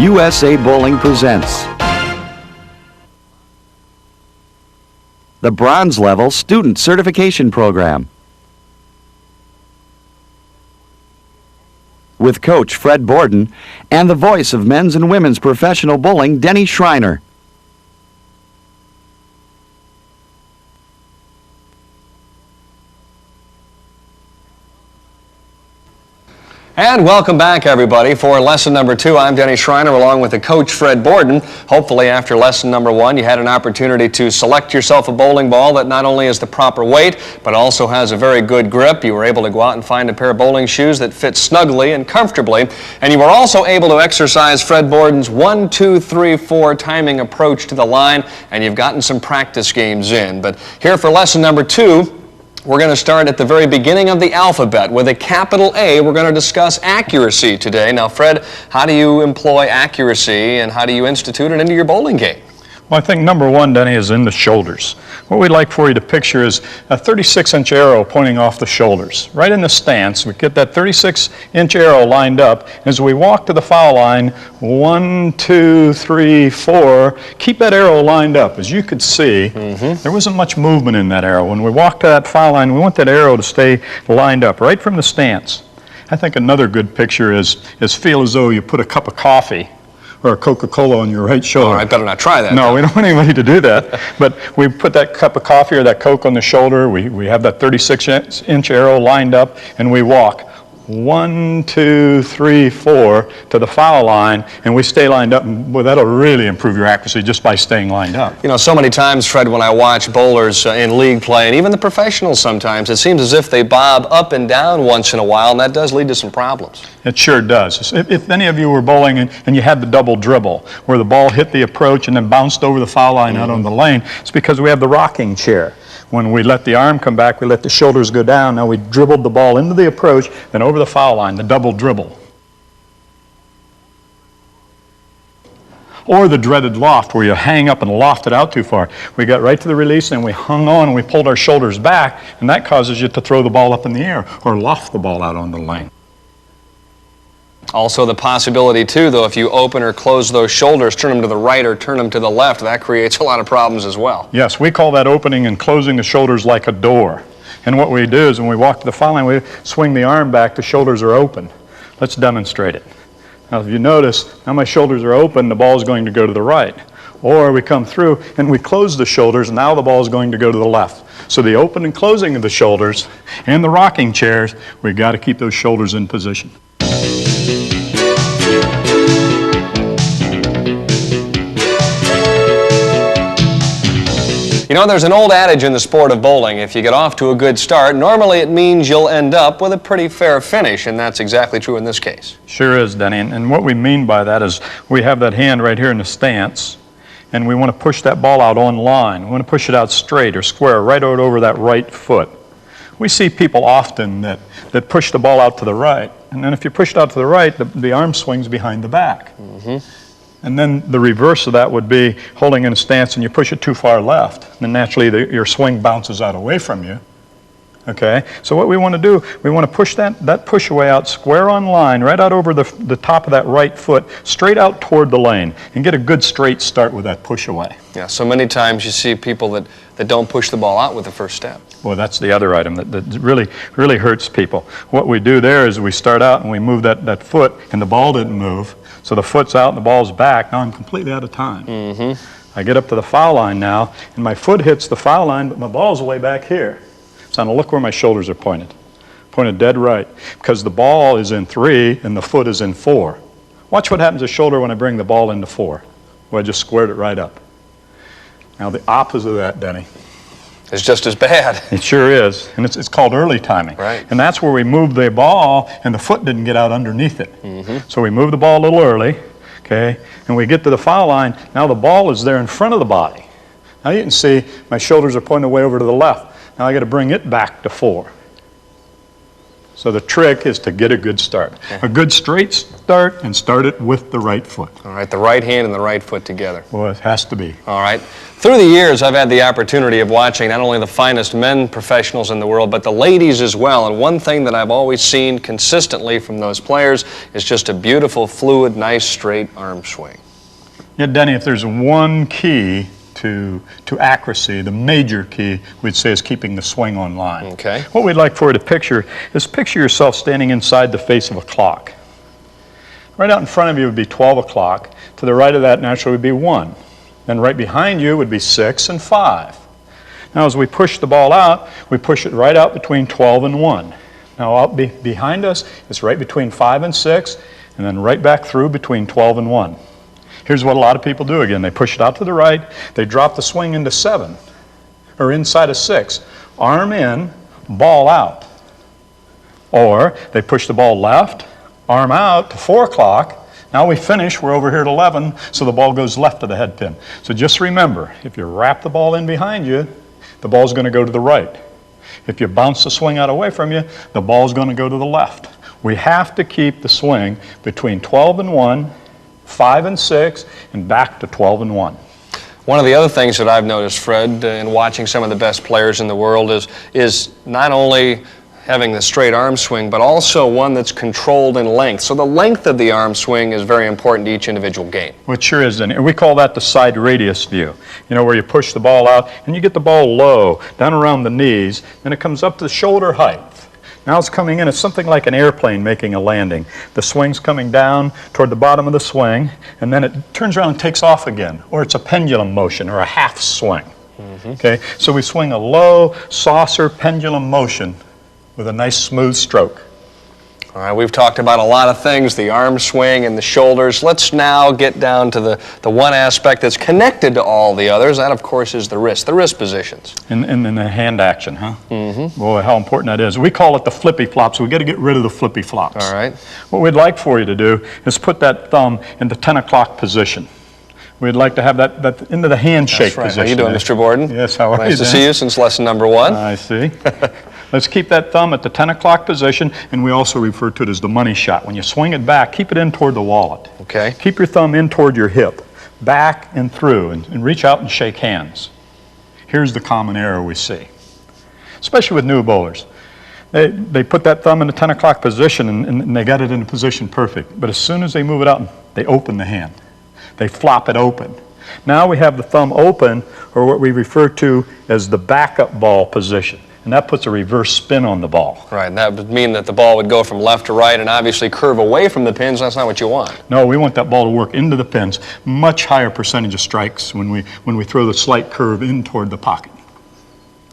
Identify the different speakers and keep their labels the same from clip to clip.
Speaker 1: USA Bowling presents the Bronze Level Student Certification Program with Coach Fred Borden and the voice of men's and women's professional bowling, Denny Schreiner.
Speaker 2: And welcome back, everybody, for lesson number 2. I'm Denny Schreiner along with the coach, Fred Borden. Hopefully, after lesson number 1, you had an opportunity to select yourself a bowling ball that not only is the proper weight, but also has a very good grip. You were able to go out and find a pair of bowling shoes that fit snugly and comfortably. And you were also able to exercise Fred Borden's 1, 2, 3, 4 timing approach to the line, and you've gotten some practice games in. But here for lesson number 2, we're going to start at the very beginning of the alphabet with a capital A. We're going to discuss accuracy today. Now, Fred, how do you employ accuracy and how do you institute it into your bowling game?
Speaker 3: Well, I think number 1, Denny, is in the shoulders. What we'd like for you to picture is a 36-inch arrow pointing off the shoulders. Right in the stance, we get that 36-inch arrow lined up. As we walk to the foul line, 1, 2, 3, 4, keep that arrow lined up. As you could see, there wasn't much movement in that arrow. When we walk to that foul line, we want that arrow to stay lined up right from the stance. I think another good picture is feel as though you put a cup of coffee or a Coca-Cola on your right shoulder.
Speaker 2: Oh, I better not try that.
Speaker 3: No, we don't want anybody to do that. But we put that cup of coffee or that Coke on the shoulder, we have that 36-inch arrow lined up, and we walk 1, 2, 3, 4 to the foul line, and we stay lined up. And well, that'll really improve your accuracy just by staying lined up.
Speaker 2: You know, so many times, Fred, when I watch bowlers in league play, and even the professionals sometimes, it seems as if they bob up and down once in a while, and that does lead to some problems.
Speaker 3: It sure does. If any of you were bowling and you had the double dribble, where the ball hit the approach and then bounced over the foul line out on the lane, it's because we have the rocking chair. When we let the arm come back, we let the shoulders go down. Now we dribbled the ball into the approach, then over the foul line, the double dribble. Or the dreaded loft, where you hang up and loft it out too far. We got right to the release and we hung on and we pulled our shoulders back, and that causes you to throw the ball up in the air or loft the ball out on the lane.
Speaker 2: Also the possibility, too, though, if you open or close those shoulders, turn them to the right or turn them to the left, that creates a lot of problems as well.
Speaker 3: Yes, we call that opening and closing the shoulders like a door. And what we do is when we walk to the foul line, we swing the arm back, the shoulders are open. Let's demonstrate it. Now, if you notice, now my shoulders are open, the ball is going to go to the right. Or we come through and we close the shoulders, and now the ball is going to go to the left. So the open and closing of the shoulders and the rocking chairs, we've got to keep those shoulders in position.
Speaker 2: You know, there's an old adage in the sport of bowling: if you get off to a good start, normally it means you'll end up with a pretty fair finish, and that's exactly true in this case.
Speaker 3: Sure is, Denny, and what we mean by that is we have that hand right here in the stance, and we want to push that ball out on line. We want to push it out straight or square, right out over that right foot. We see people often that push the ball out to the right, and then if you push it out to the right, the arm swings behind the back. And then the reverse of that would be holding in a stance and you push it too far left. Then naturally your swing bounces out away from you. Okay? So what we want to do, we want to push that push away out square on line, right out over the top of that right foot, straight out toward the lane, and get a good straight start with that push away.
Speaker 2: Yeah, so many times you see people that don't push the ball out with the first step.
Speaker 3: Well, that's the other item that really hurts people. What we do there is we start out and we move that foot, and the ball didn't move. So the foot's out and the ball's back. Now I'm completely out of time. I get up to the foul line now, and my foot hits the foul line, but my ball's way back here. So now look where my shoulders are pointed. Pointed dead right, because the ball is in 3 and the foot is in 4. Watch what happens to the shoulder when I bring the ball into 4. Well, I just squared it right up. Now the opposite of that, Denny,
Speaker 2: it's just as bad.
Speaker 3: It sure is, and it's called early timing.
Speaker 2: Right.
Speaker 3: And that's where we move the ball and the foot didn't get out underneath it. So we move the ball a little early, okay, and we get to the foul line. Now the ball is there in front of the body. Now you can see my shoulders are pointing way over to the left. Now I got to bring it back to 4. So the trick is to get a good start. A good straight start, and start it with the right foot.
Speaker 2: All right, the right hand and the right foot together.
Speaker 3: Well, it has to be.
Speaker 2: All right. Through the years, I've had the opportunity of watching not only the finest men professionals in the world, but the ladies as well. And one thing that I've always seen consistently from those players is just a beautiful, fluid, nice, straight arm swing.
Speaker 3: Yeah, Denny, if there's one key to accuracy, the major key, we'd say, is keeping the swing on line.
Speaker 2: Okay.
Speaker 3: What we'd like for you to picture is picture yourself standing inside the face of a clock. Right out in front of you would be 12 o'clock. To the right of that, naturally, would be 1. Then right behind you would be 6 and 5. Now, as we push the ball out, we push it right out between 12 and 1. Now, out behind us, it's right between 5 and 6, and then right back through between 12 and 1. Here's what a lot of people do again. They push it out to the right, they drop the swing into 7, or inside of 6. Arm in, ball out. Or they push the ball left, arm out to 4 o'clock. Now we finish, we're over here at 11, so the ball goes left of the head pin. So just remember, if you wrap the ball in behind you, the ball's going to go to the right. If you bounce the swing out away from you, the ball's going to go to the left. We have to keep the swing between 12 and 1, 5 and 6, and back to 12 and 1.
Speaker 2: One of the other things that I've noticed, Fred, in watching some of the best players in the world is not only having the straight arm swing, but also one that's controlled in length. So the length of the arm swing is very important to each individual game.
Speaker 3: Well, it sure is. And we call that the side radius view. You know, where you push the ball out and you get the ball low, down around the knees, and it comes up to shoulder height. Now it's coming in. It's something like an airplane making a landing. The swing's coming down toward the bottom of the swing, and then it turns around and takes off again. Or it's a pendulum motion or a half swing. Okay? So we swing a low saucer pendulum motion with a nice smooth stroke.
Speaker 2: All right, we've talked about a lot of things, the arm swing and the shoulders. Let's now get down to the one aspect that's connected to all the others. That, of course, is the wrist positions.
Speaker 3: In the hand action, huh? Mm-hmm. Boy, how important that is. We call it the flippy flops. We've got to get rid of the flippy flops.
Speaker 2: All right.
Speaker 3: What we'd like for you to do is put that thumb in the 10 o'clock position. We'd like to have that into the handshake position.
Speaker 2: How you doing, Mr. Borden?
Speaker 3: Yes, how are you?
Speaker 2: Nice to see you since lesson number 1.
Speaker 3: I see. Let's keep that thumb at the 10 o'clock position, and we also refer to it as the money shot. When you swing it back, keep it in toward the wallet.
Speaker 2: Okay.
Speaker 3: Keep your thumb in toward your hip, back and through, and reach out and shake hands. Here's the common error we see, especially with new bowlers. They put that thumb in the 10 o'clock position, and they got it in a position perfect. But as soon as they move it out, they open the hand. They flop it open. Now we have the thumb open, or what we refer to as the backup ball position. And that puts a reverse spin on the ball.
Speaker 2: Right, and that would mean that the ball would go from left to right and obviously curve away from the pins. That's not what you want.
Speaker 3: No, we want that ball to work into the pins. Much higher percentage of strikes when we throw the slight curve in toward the pocket.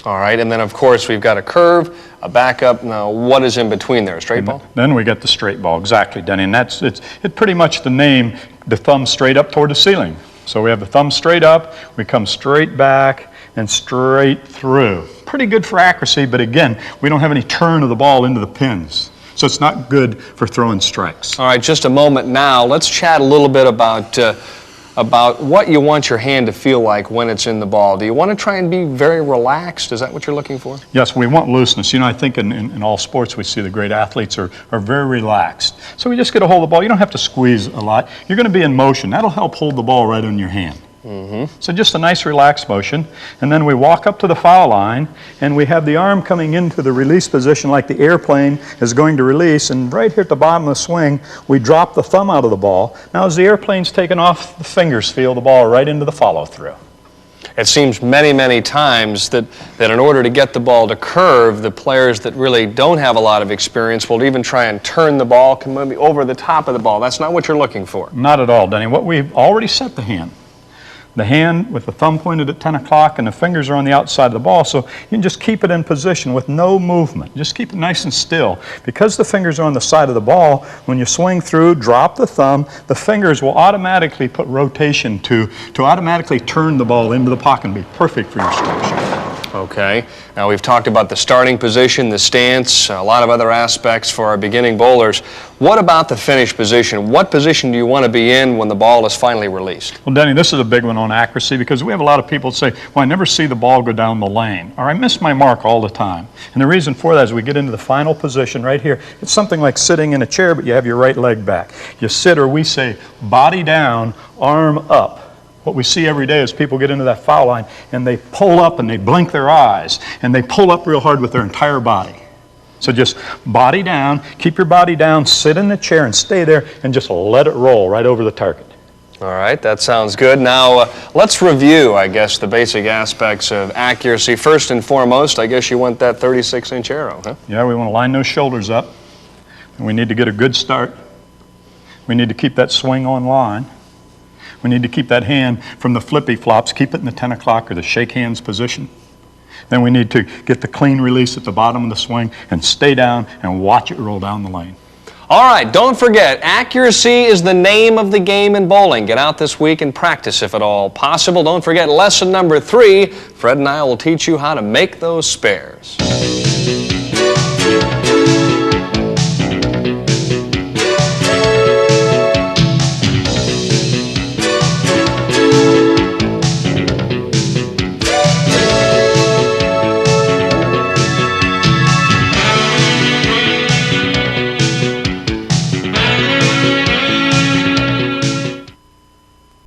Speaker 2: All right, and then of course we've got a curve, a backup. Now, what is in between there? A straight ball?
Speaker 3: Then we get the straight ball, exactly, Denny. And it's pretty much the name, the thumb straight up toward the ceiling. So we have the thumb straight up, we come straight back and straight through. Pretty good for accuracy, but again, we don't have any turn of the ball into the pins. So it's not good for throwing strikes.
Speaker 2: All right, just a moment now. Let's chat a little bit about what you want your hand to feel like when it's in the ball. Do you want to try and be very relaxed? Is that what you're looking for?
Speaker 3: Yes, we want looseness. You know, I think in all sports we see the great athletes are very relaxed. So we just get a hold of the ball. You don't have to squeeze a lot. You're going to be in motion. That'll help hold the ball right in your hand. So just a nice relaxed motion, and then we walk up to the foul line, and we have the arm coming into the release position like the airplane is going to release, and right here at the bottom of the swing, we drop the thumb out of the ball. Now as the airplane's taken off, the fingers feel the ball right into the follow-through.
Speaker 2: It seems many, many times that in order to get the ball to curve, the players that really don't have a lot of experience will even try and turn the ball, come maybe over the top of the ball. That's not what you're looking for.
Speaker 3: Not at all, Denny. What we've already set the hand. The hand with the thumb pointed at 10 o'clock and the fingers are on the outside of the ball, so you can just keep it in position with no movement. Just keep it nice and still. Because the fingers are on the side of the ball, when you swing through, drop the thumb, the fingers will automatically put rotation to automatically turn the ball into the pocket and be perfect for your strike shot.
Speaker 2: Okay. Now we've talked about the starting position, the stance, a lot of other aspects for our beginning bowlers. What about the finish position? What position do you want to be in when the ball is finally released?
Speaker 3: Well, Denny, this is a big one on accuracy because we have a lot of people say, well, I never see the ball go down the lane, or I miss my mark all the time. And the reason for that is we get into the final position right here. It's something like sitting in a chair, but you have your right leg back. You sit, or we say, body down, arm up. What we see every day is people get into that foul line and they pull up and they blink their eyes and they pull up real hard with their entire body. So just body down, keep your body down, sit in the chair and stay there and just let it roll right over the target.
Speaker 2: All right, that sounds good. Now, let's review, I guess, the basic aspects of accuracy. First and foremost, I guess you want that 36-inch arrow, huh?
Speaker 3: Yeah, we want to line those shoulders up. And we need to get a good start. We need to keep that swing on line. We need to keep that hand from the flippy flops, keep it in the 10 o'clock or the shake hands position. Then we need to get the clean release at the bottom of the swing and stay down and watch it roll down the lane.
Speaker 2: All right, don't forget, accuracy is the name of the game in bowling. Get out this week and practice if at all possible. Don't forget lesson number 3. Fred and I will teach you how to make those spares.